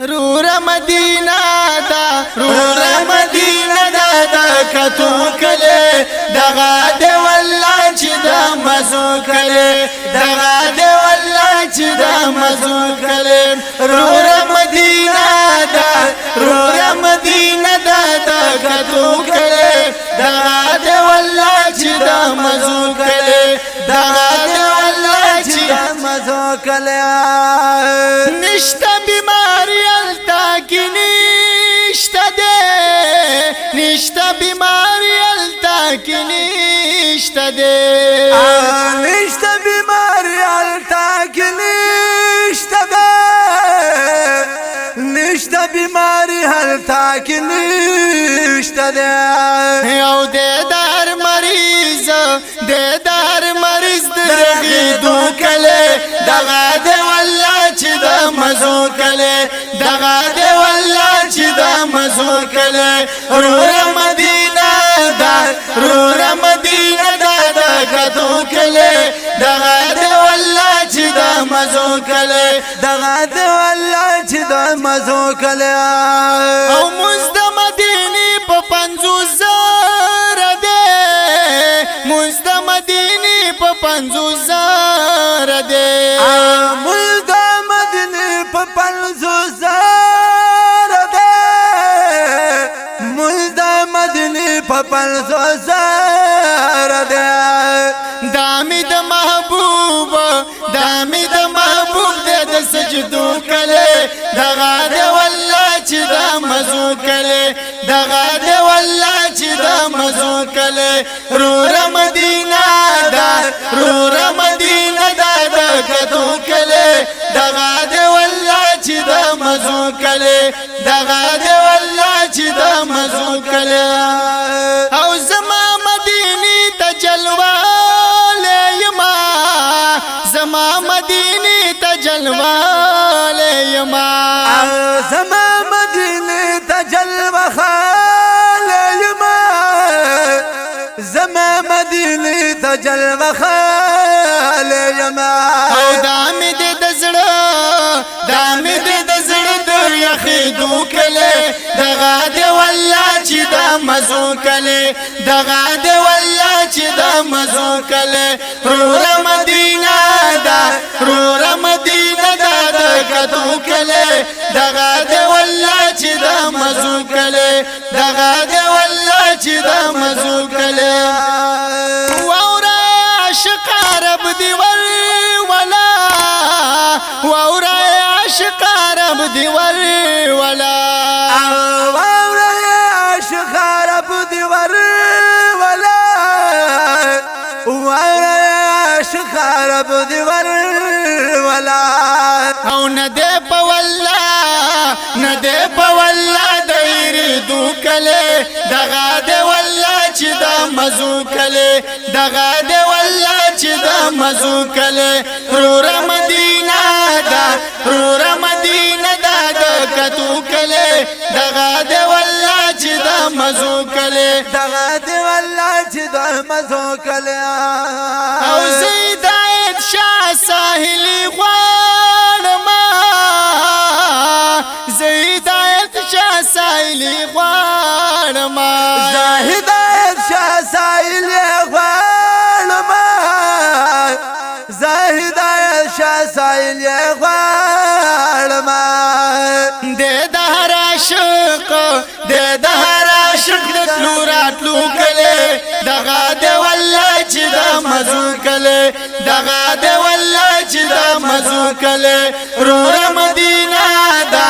رورا مدینہ دا رورا مدینہ دا کتو کله دغا دی والله چې دا مزو کله دغا دی والله چې دا مزو کله رورا مدینہ دا کتو کله دغا دی والله چې دا مزو کله دغا دی والله چې دا مزو کله نشتا بیماری التا کی نشتا بیماری التا کی نشتا بیماری التا کی نشتا بیماری التا کی نشتا یو دیدار مریض درغی دو کله دغا دی والله چې دا مزو کله دغا دی والله چې دا مزو کله رورا مدینہ دا کتو کله دغا دی والله چې دا مزو کله دغا دی والله چې دا مزو کله او مزد مدینی په 50,000 دی مزد مدینی په 50,000 دی مزد مدینی په 50,000 دی مزد مدینی په 50,000 دی دامی د محبوب د سجدو کله دغا دی والله چې دا مزو کله دغا دی والله چې دا مزو کله رورا مدینہ دا کتو کله دغا دی والله چې دا مزو کله دغا دی والله چې دا مزو کله او زما مدینی ته جلوه لیما زما مدینی ته جلوه لیما زما مدینی ته جلوه لیما زما مدینی ته جلوه لیما او دامی دی د زړه در یخیدو کله دغا دی والله چې دا مزو کله دغا دی والله چې دا مزو کله رورا مدینہ دا کتو کله دغا دی والله چې دا مزو کله دغا دی والله چې دا مزو کله واورا عاشق عرب دی ولا واورا عاشق عرب دی ولا واورا عاشق عرب دی ولا واورا عاشق عرب دی ولا او ندے پا والله دایر دو کله دغا دی والله چې دا مزو کله دغا دی والله چې دا مزو کله رورا مدینہ دا کتو کله دغا دی والله چې دا مزو کله دغا دی والله چې دا مزو کله او زیدایت شاه ساحلی غواړما زیدایت شاه ساحلی غواړما زاهدایت شاه ساحلی غواړما زاهدایت شاه ساحلی غواړما د هر عاشق د تلو کله دغا دی والله چې دا مزو کله دغا دی والله چې دا مزو کله رورا مدینہ دا